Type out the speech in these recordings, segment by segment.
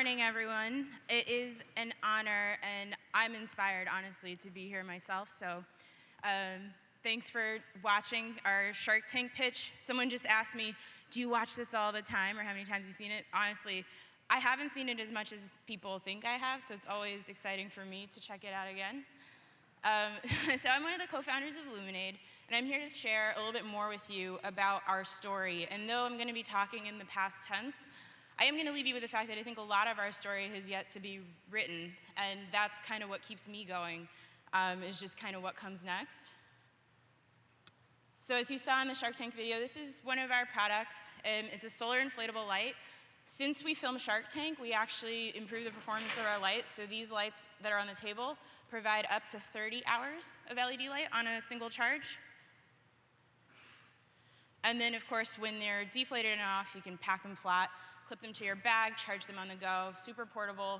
morning, everyone. It is an honor, and I'm inspired, honestly, to be here myself. So thanks for watching our Shark Tank pitch. Someone just asked me, do you watch this all the time, or how many times have you seen it? Honestly, I haven't seen it as much as people think I have, so it's always exciting for me to check it out again. So I'm one of the co-founders of Luminade, and I'm here to share a little bit more with you about our story. And though I'm going to be talking in the past tense, I am going to leave you with the fact that I think a lot of our story has yet to be written, and that's kind of what keeps me going, is just kind of what comes next. So as you saw in the Shark Tank video, this is one of our products. It's a solar inflatable light. Since we filmed Shark Tank, we actually improved the performance of our lights. So these lights that are on the table provide up to 30 hours of LED light on a single charge. And then, of course, when they're deflated and off, you can pack them flat, clip them to your bag, charge them on the go, super portable.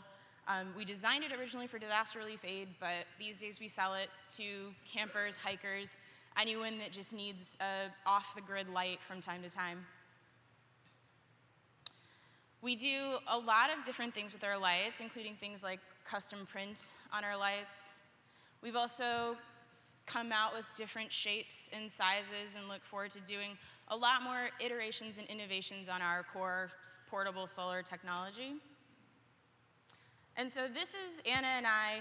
We designed it originally for disaster relief aid, but these days we sell it to campers, hikers, anyone that just needs a off-the-grid light from time to time. We do a lot of different things with our lights, including things like custom print on our lights. We've also come out with different shapes and sizes and look forward to doing a lot more iterations and innovations on our core portable solar technology. And so this is Anna and I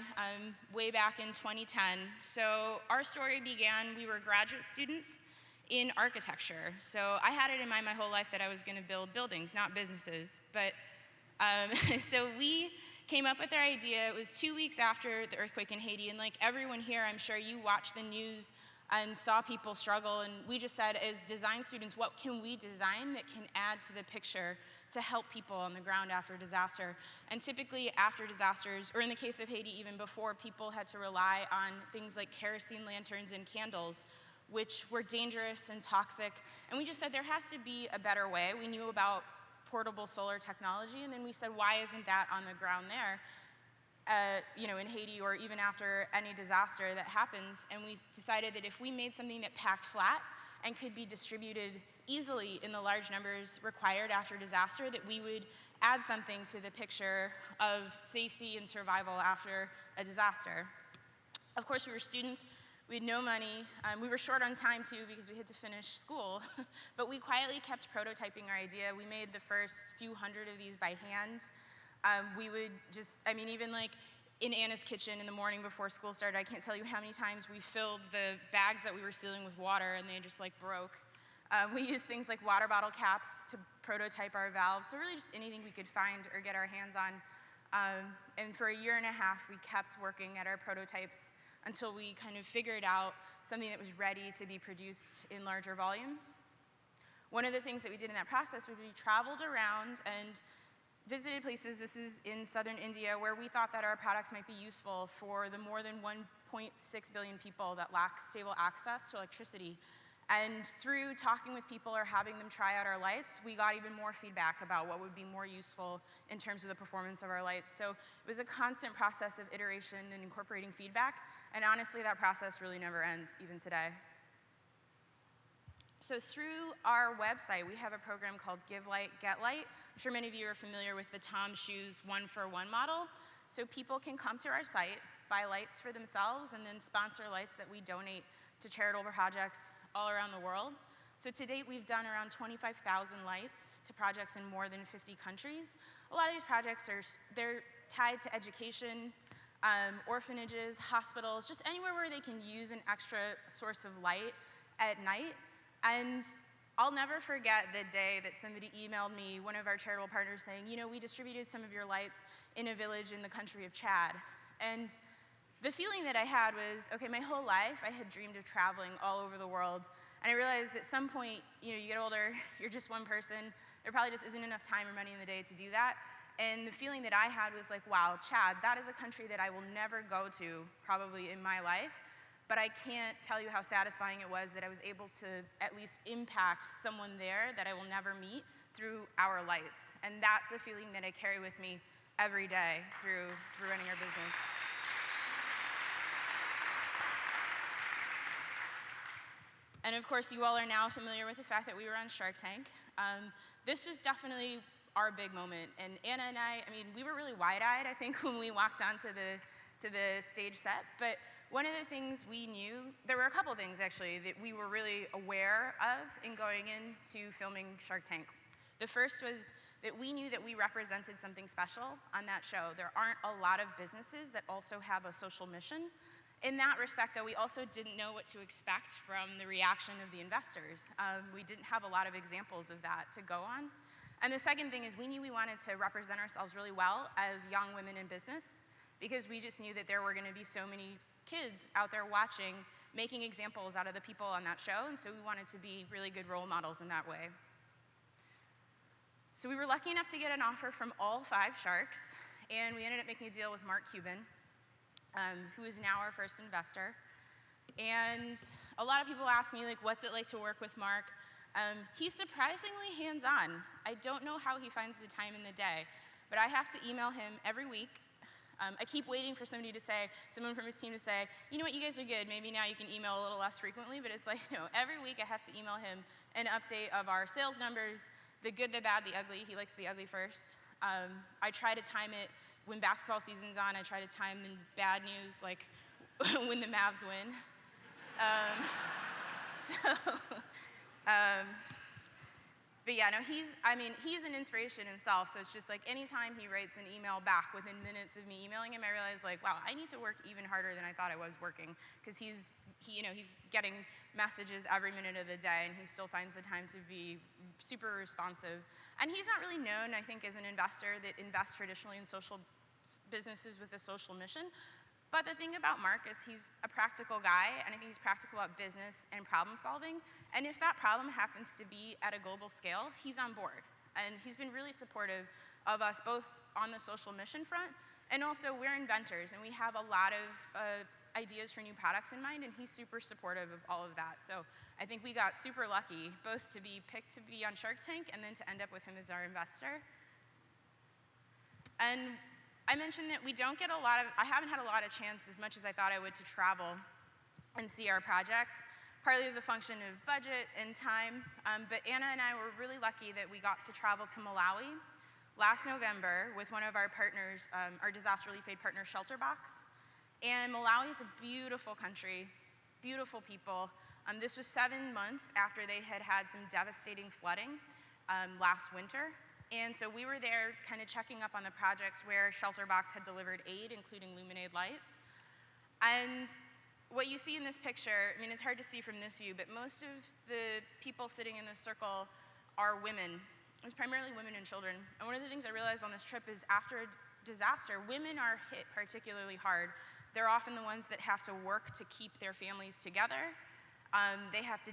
way back in 2010. So our story began, we were graduate students in architecture. So I had it in mind my whole life that I was going to build buildings, not businesses. But so we came up with our idea. It was 2 weeks after the earthquake in Haiti, and like everyone here, I'm sure you watched the news and saw people struggle, and we just said, as design students, what can we design that can add to the picture to help people on the ground after disaster? And typically after disasters, or in the case of Haiti, even before, people had to rely on things like kerosene lanterns and candles, which were dangerous and toxic. And we just said there has to be a better way. We knew about portable solar technology, and then we said, why isn't that on the ground there, in Haiti, or even after any disaster that happens? And we decided that if we made something that packed flat and could be distributed easily in the large numbers required after disaster, that we would add something to the picture of safety and survival after a disaster. Of course, we were students. We had no money. We were short on time, too, because we had to finish school. But we quietly kept prototyping our idea. We made the first few hundred of these by hand. We would just, even like in Anna's kitchen in the morning before school started, I can't tell you how many times we filled the bags that we were sealing with water, and they just like broke. We used things like water bottle caps to prototype our valves. So really just anything we could find or get our hands on. And for a year and a half, we kept working at our prototypes until we kind of figured out something that was ready to be produced in larger volumes. One of the things that we did in that process was we traveled around and visited places, this is in southern India, where we thought that our products might be useful for the more than 1.6 billion people that lack stable access to electricity. And through talking with people or having them try out our lights, we got even more feedback about what would be more useful in terms of the performance of our lights. So it was a constant process of iteration and incorporating feedback, and honestly, that process really never ends, even today. So through our website, we have a program called Give Light, Get Light. I'm sure many of you are familiar with the Tom Shoes 1-for-1 model. So people can come to our site, buy lights for themselves, and then sponsor lights that we donate to charitable projects all around the world. So to date, we've done around 25,000 lights to projects in more than 50 countries. A lot of these projects they're tied to education, orphanages, hospitals, just anywhere where they can use an extra source of light at night. And I'll never forget the day that somebody emailed me, one of our charitable partners, saying, we distributed some of your lights in a village in the country of Chad. And the feeling that I had was, okay, my whole life I had dreamed of traveling all over the world. And I realized at some point, you get older, you're just one person, there probably just isn't enough time or money in the day to do that. And the feeling that I had was like, wow, Chad, that is a country that I will never go to probably in my life. But I can't tell you how satisfying it was that I was able to at least impact someone there that I will never meet through our lights. And that's a feeling that I carry with me every day through running our business. And of course, you all are now familiar with the fact that we were on Shark Tank. This was definitely our big moment. And Anna and I mean, we were really wide-eyed, I think, when we walked onto the stage set, but one of the things we knew, there were a couple things actually that we were really aware of in going into filming Shark Tank. The first was that we knew that we represented something special on that show. There aren't a lot of businesses that also have a social mission. In that respect, though, we also didn't know what to expect from the reaction of the investors. We didn't have a lot of examples of that to go on. And the second thing is we knew we wanted to represent ourselves really well as young women in business, because we just knew that there were going to be so many kids out there watching, making examples out of the people on that show, and so we wanted to be really good role models in that way. So we were lucky enough to get an offer from all 5 sharks, and we ended up making a deal with Mark Cuban, who is now our first investor. And a lot of people ask me, like, what's it like to work with Mark? He's surprisingly hands-on. I don't know how he finds the time in the day, but I have to email him every week. I keep waiting for someone from his team to say, you know what, you guys are good, maybe now you can email a little less frequently, but it's like, every week I have to email him an update of our sales numbers, the good, the bad, the ugly. He likes the ugly first. I try to time it when basketball season's on. I try to time the bad news, like when the Mavs win. But yeah, no, he's an inspiration himself, so it's just like anytime he writes an email back within minutes of me emailing him, I realize like, wow, I need to work even harder than I thought I was working, because he's getting messages every minute of the day, and he still finds the time to be super responsive. And he's not really known, I think, as an investor that invests traditionally in social businesses with a social mission. But the thing about Mark is he's a practical guy, and I think he's practical about business and problem solving. And if that problem happens to be at a global scale, he's on board. And he's been really supportive of us both on the social mission front, and also we're inventors, and we have a lot of ideas for new products in mind, and he's super supportive of all of that. So I think we got super lucky, both to be picked to be on Shark Tank and then to end up with him as our investor. And I mentioned that I haven't had a lot of chance, as much as I thought I would, to travel and see our projects, partly as a function of budget and time. But Anna and I were really lucky that we got to travel to Malawi last November with one of our partners, our disaster relief aid partner, Shelterbox. And Malawi is a beautiful country, beautiful people. This was 7 months after they had some devastating flooding last winter. And so we were there kind of checking up on the projects where Shelterbox had delivered aid, including Luminade lights. And what you see in this picture, I mean, it's hard to see from this view, but most of the people sitting in this circle are women. It was primarily women and children. And one of the things I realized on this trip is after a disaster, women are hit particularly hard. They're often the ones that have to work to keep their families together. They have to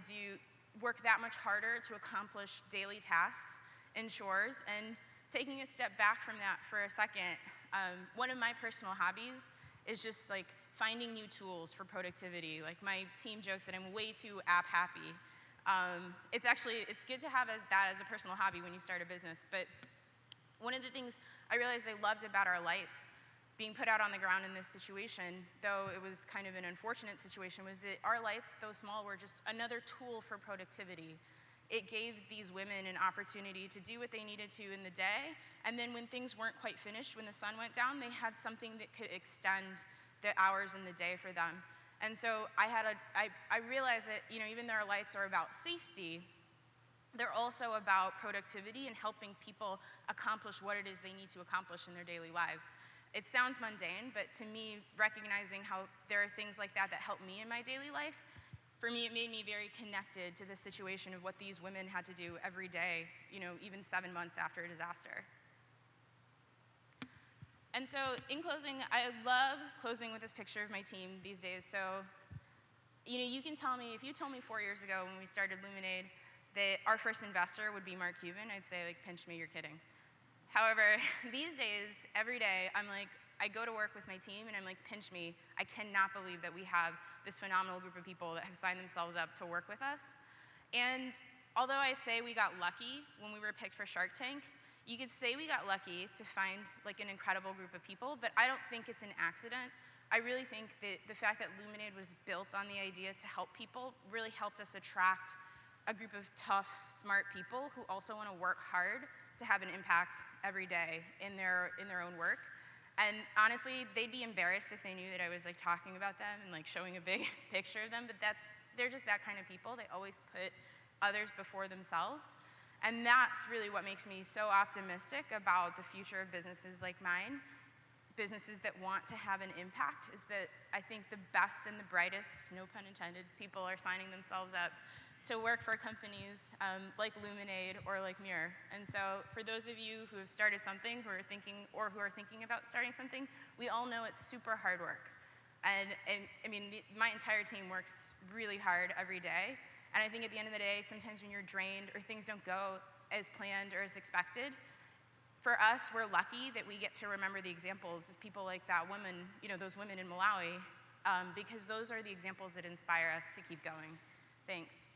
work that much harder to accomplish daily tasks and chores. And taking a step back from that for a second, one of my personal hobbies is just like finding new tools for productivity. Like my team jokes that I'm way too app happy. It's good to have that as a personal hobby when you start a business. But one of the things I realized I loved about our lights being put out on the ground in this situation, though it was kind of an unfortunate situation, was that our lights, though small, were just another tool for productivity. It gave these women an opportunity to do what they needed to in the day, and then when things weren't quite finished, when the sun went down, they had something that could extend the hours in the day for them. And so I realized that, even though our lights are about safety, they're also about productivity and helping people accomplish what it is they need to accomplish in their daily lives. It sounds mundane, but to me, recognizing how there are things like that help me in my daily life, for me, it made me very connected to the situation of what these women had to do every day, even 7 months after a disaster. And so in closing, I love closing with this picture of my team these days. So, you can tell me, if you told me 4 years ago when we started Luminade that our first investor would be Mark Cuban, I'd say, like, pinch me, you're kidding. However, these days, every day, I go to work with my team and I'm like, pinch me. I cannot believe that we have this phenomenal group of people that have signed themselves up to work with us. And although I say we got lucky when we were picked for Shark Tank, you could say we got lucky to find like an incredible group of people, but I don't think it's an accident. I really think that the fact that Luminade was built on the idea to help people really helped us attract a group of tough, smart people who also want to work hard to have an impact every day in their own work. And honestly, they'd be embarrassed if they knew that I was like talking about them and like showing a big picture of them, but they're just that kind of people. They always put others before themselves. And that's really what makes me so optimistic about the future of businesses like mine, businesses that want to have an impact, is that I think the best and the brightest, no pun intended, people are signing themselves up to work for companies like Luminade or like Muir. And so for those of you who have started something, who are thinking about starting something, we all know it's super hard work. And I mean, my entire team works really hard every day. And I think at the end of the day, sometimes when you're drained or things don't go as planned or as expected, for us, we're lucky that we get to remember the examples of people like that woman, those women in Malawi, because those are the examples that inspire us to keep going. Thanks.